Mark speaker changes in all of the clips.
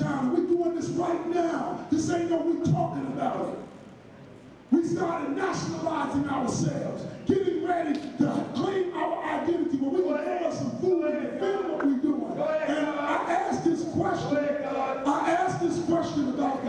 Speaker 1: town. We're doing this right now. This ain't no we talking about it. We started nationalizing ourselves, getting ready to claim our identity when we can have some food and defend what we're doing. And I asked this question about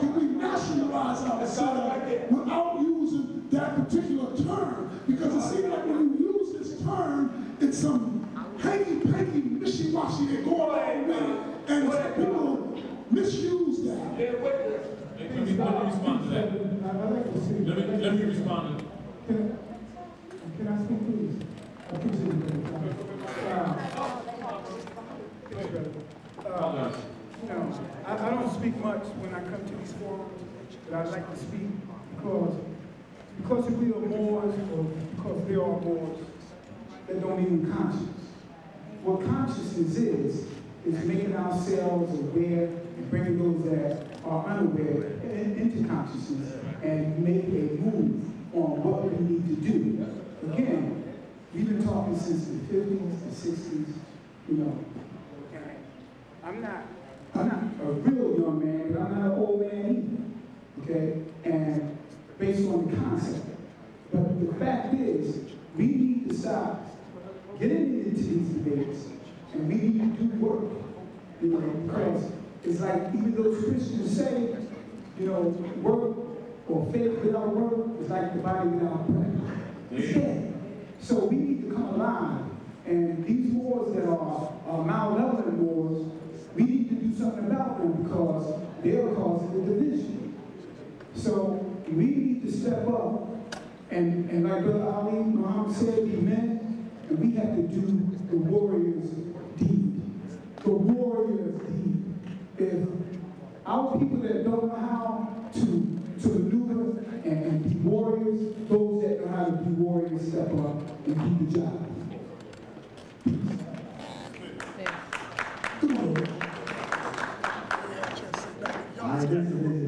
Speaker 1: can we nationalize ourselves without using that particular term? Because it seems like when you use this term, it's some hanky-panky, wishy-washy that go along with it, and people misuse that.
Speaker 2: Let me respond to that. Let me respond to that.
Speaker 3: Can I speak, please? I appreciate it. I don't speak much when I come to these forums, but I like to speak because if we are Moors, or because there are Moors that don't even conscious. What consciousness is making ourselves aware and bringing those that are unaware into consciousness and make a move on what we need to do. Again, we've been talking since the 50s, the 60s, you know. I'm not a real young man, but I'm not an old man either, okay? And based on the concept. But the fact is, we need to stop getting into these debates, and we need to do work, you know, because it's like even those Christians say, you know, work or faith without work is like the body without prayer. It's dead. So we need to come alive. And these wars that are malevolent wars, we need to do something about them because they're causing the division. So we need to step up and like Brother Ali Muhammad said, be men, and we have to do the warrior's deed. The warrior's deed. If our people that don't know how to maneuver and be warriors, those that know how to be warriors step up and do the job.
Speaker 4: I guess I'm gonna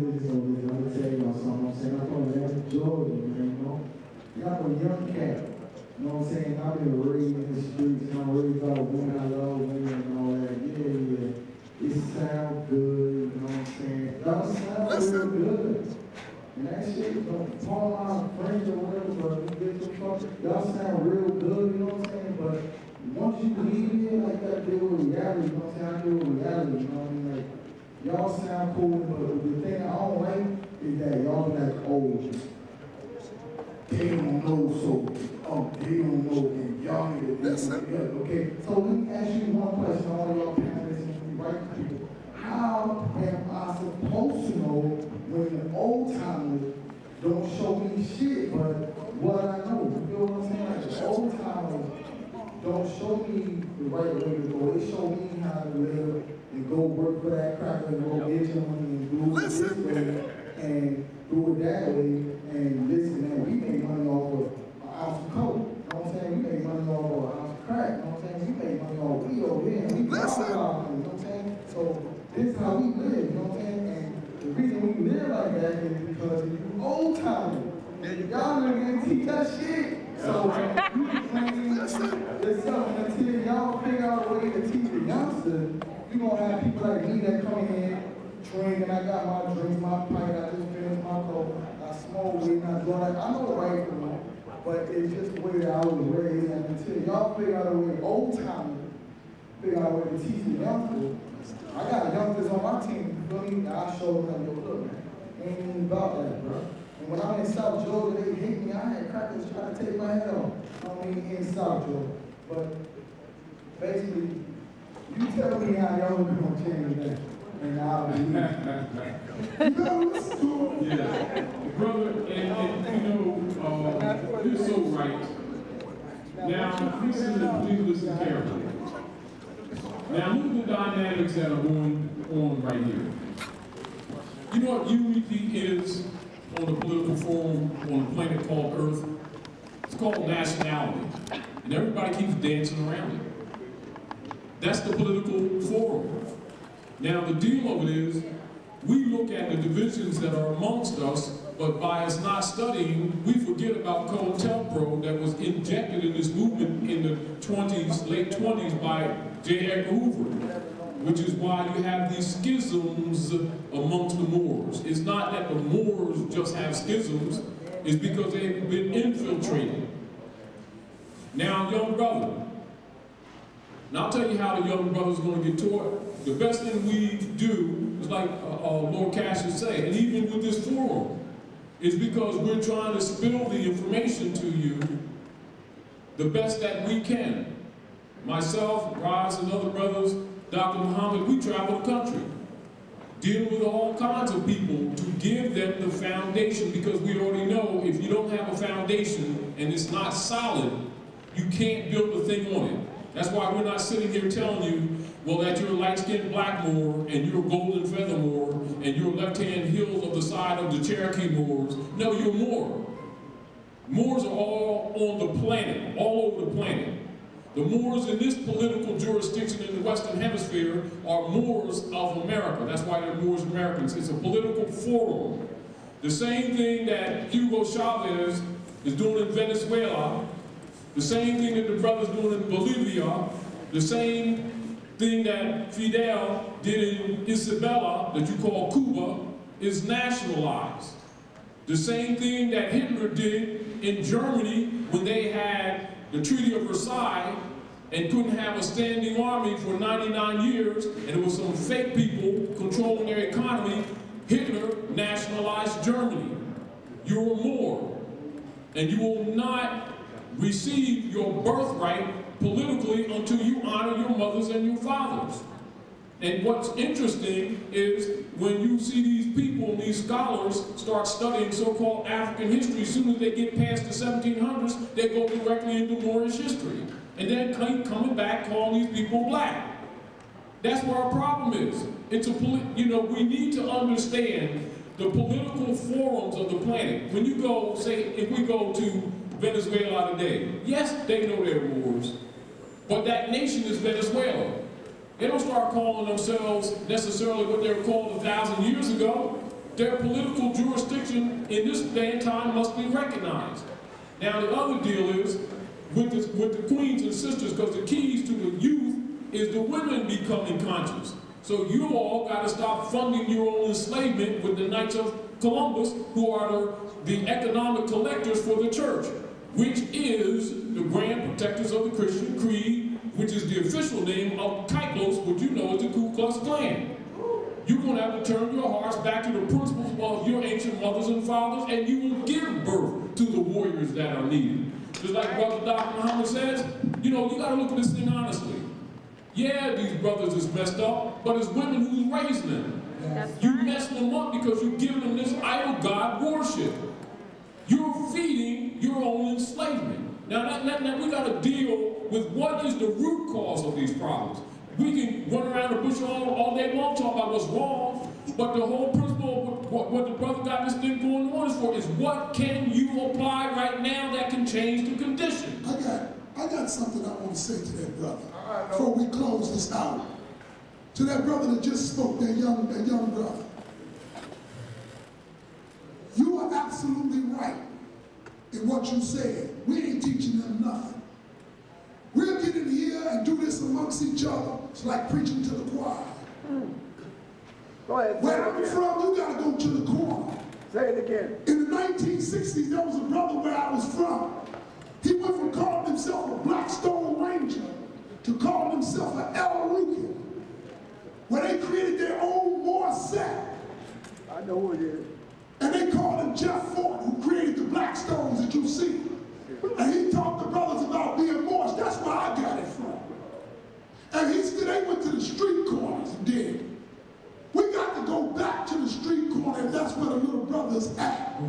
Speaker 4: tell you something. I'm saying I'm from Atlanta, Georgia, man, you know. You got a young cat, you know what I'm saying? I've been raised in the streets, and I'm raised by women, I love women and all that. Yeah. It sounds good, you know what I'm saying? Y'all sound real good. And that shit, don't call my friends or whatever, but we get some fuck. Y'all sound real good, you know what I'm saying? But once you believe it, like that deal with reality, you know what I'm saying? I deal with reality, you know what I mean? Like, y'all sound cool, but the thing I don't like is that y'all be like, oh, they don't know, so, they don't know, and y'all need to okay, so let me ask you one question, all y'all panelists and right people. How am I supposed to know when the old timers don't show me shit, but what I know? You feel what I'm saying? Like the old timers don't show me the right way to go. They show me how to live and go work for that cracker and go get your money and do it this way and do it that way. And listen, man, we make money off of an ounce of coke. You know what I'm saying? We make money off of an ounce of crack. You know what I'm saying? We make money off weed over here. We listen. You know what I'm saying? So this is how we live. You know what I'm saying? And the reason we live like that is because of you old timers. Y'all niggas didn't teach that shit. So you can claim yourself until y'all figure out a way to teach the youngsters. You gonna have people like me that come in, drink, and I got my drinks, my pipe, I just finished my coke, I smoke weed, I do that. I know right from wrong, but it's just the way that I was raised. And until y'all figure out a way, old timers, figure out a way to teach the youngsters. I got youngsters on my team, you feel me? I show them, yo, look, man, ain't even about that, bro. And when I'm in South Georgia, they hate me. I had crackers trying to take my head off. I mean, in South Georgia. But basically, you tell me how y'all gonna change that, and I'll be
Speaker 2: Yeah, brother, and you know, you're so right. Now, please listen carefully. Now, look at the dynamics that are going on right here. You know what unity is on the political forum on a planet called Earth? It's called nationality, and everybody keeps dancing around it. That's the political forum. Now, the deal of it is, we look at the divisions that are amongst us, but by us not studying, we forget about COINTELPRO that was injected in this movement in the 20s, late 20s by J. Edgar Hoover. which is why you have these schisms amongst the Moors. It's not that the Moors just have schisms, it's because they've been infiltrated. Now, young brother, and I'll tell you how the young brother's going to get taught. The best thing we do is like Lord Cassius say, and even with this forum, is because we're trying to spill the information to you the best that we can. Myself, Raz, and other brothers, Dr. Muhammad, we travel the country, dealing with all kinds of people to give them the foundation, because we already know if you don't have a foundation and it's not solid, you can't build a thing on it. That's why we're not sitting here telling you, well, that you're a light-skinned black Moor, and you're a golden feather Moor, and you're left-hand hills of the side of the Cherokee Moors. No, you're Moor. Moors are all on the planet, all over the planet. The Moors in this political jurisdiction in the Western Hemisphere are Moors of America. That's why they're Moors Americans. It's a political forum. The same thing that Hugo Chavez is doing in Venezuela, the same thing that the brothers doing in Bolivia, the same thing that Fidel did in Isabella, that you call Cuba, is nationalized. The same thing that Hitler did in Germany when they had the Treaty of Versailles and couldn't have a standing army for 99 years, and it was some fake people controlling their economy. Hitler nationalized Germany. You're a Moor, and you will not receive your birthright politically until you honor your mothers and your fathers. And what's interesting is when you see these people, these scholars, start studying so-called African history, as soon as they get past the 1700s, they go directly into Moorish history. And then coming back calling these people black. That's where our problem is. It's we need to understand the political forums of the planet. When you go, say, if we go to Venezuela today, yes, they know they're Moors, but that nation is Venezuela. They don't start calling themselves necessarily what they were called 1,000 years ago. Their political jurisdiction in this day and time must be recognized. Now the other deal is with the queens and sisters, because the keys to the youth is the women becoming conscious. So you all got to stop funding your own enslavement with the Knights of Columbus, who are the economic collectors for the church, which is the grand protectors of the Christian creed, which is the official name of Kylos, which you know is the Ku Klux Klan. You're going to have to turn your hearts back to the principles of your ancient mothers and fathers, and you will give birth to the warriors that are needed. Just like Brother Dr. Muhammad says, you got to look at this thing honestly. Yeah, these brothers is messed up, but it's women who's raising them. You messed them up because you're giving them this idol god worship. You're feeding your own enslavement. Now we got to deal with what is the root cause of these problems. We can run around the bush all day long talking about what's wrong, but the whole principle of what the brother got this thing going on is for is what can you apply right now that can change the condition.
Speaker 1: I got something I want to say to that brother before we close this out. To that brother that just spoke, that young brother. You are absolutely right in what you said. We ain't teaching them nothing. We'll get in here and do this amongst each other. It's like preaching to the choir.
Speaker 5: Go ahead.
Speaker 1: Where I'm from, you gotta go to the corner.
Speaker 5: Say it again.
Speaker 1: In the 1960s, there was a brother where I was from. He went from calling himself a Blackstone Ranger to calling himself an El Rukin, where they created their own Moor sect.
Speaker 5: I know who it is.
Speaker 1: And they called him Jeff Ford, who created the Blackstones that you see. And he taught the brothers about being Moors. That's where I got it from. And they went to the street corners and did. We got to go back to the street corner if that's where the little brother's at.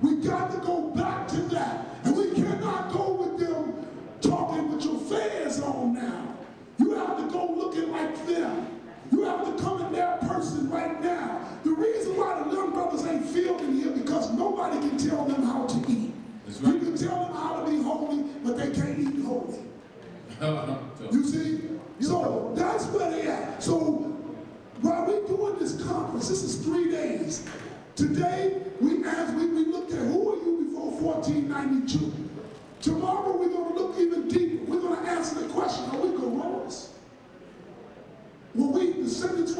Speaker 1: We got to go back to that. And we cannot go with them talking with your fans on now. You have to go looking like them. You have to come in their person right now. The reason why the young brothers ain't feeling here because nobody can tell them how to eat. Right. You can tell them how to be holy, but they can't eat holy. You see? So that's where they at. So while we're doing this conference, this is 3 days. Today, we looked at who are you before 1492. Tomorrow, we're going to look even deeper. We're going to answer the question, are we Gororas? Were we subjects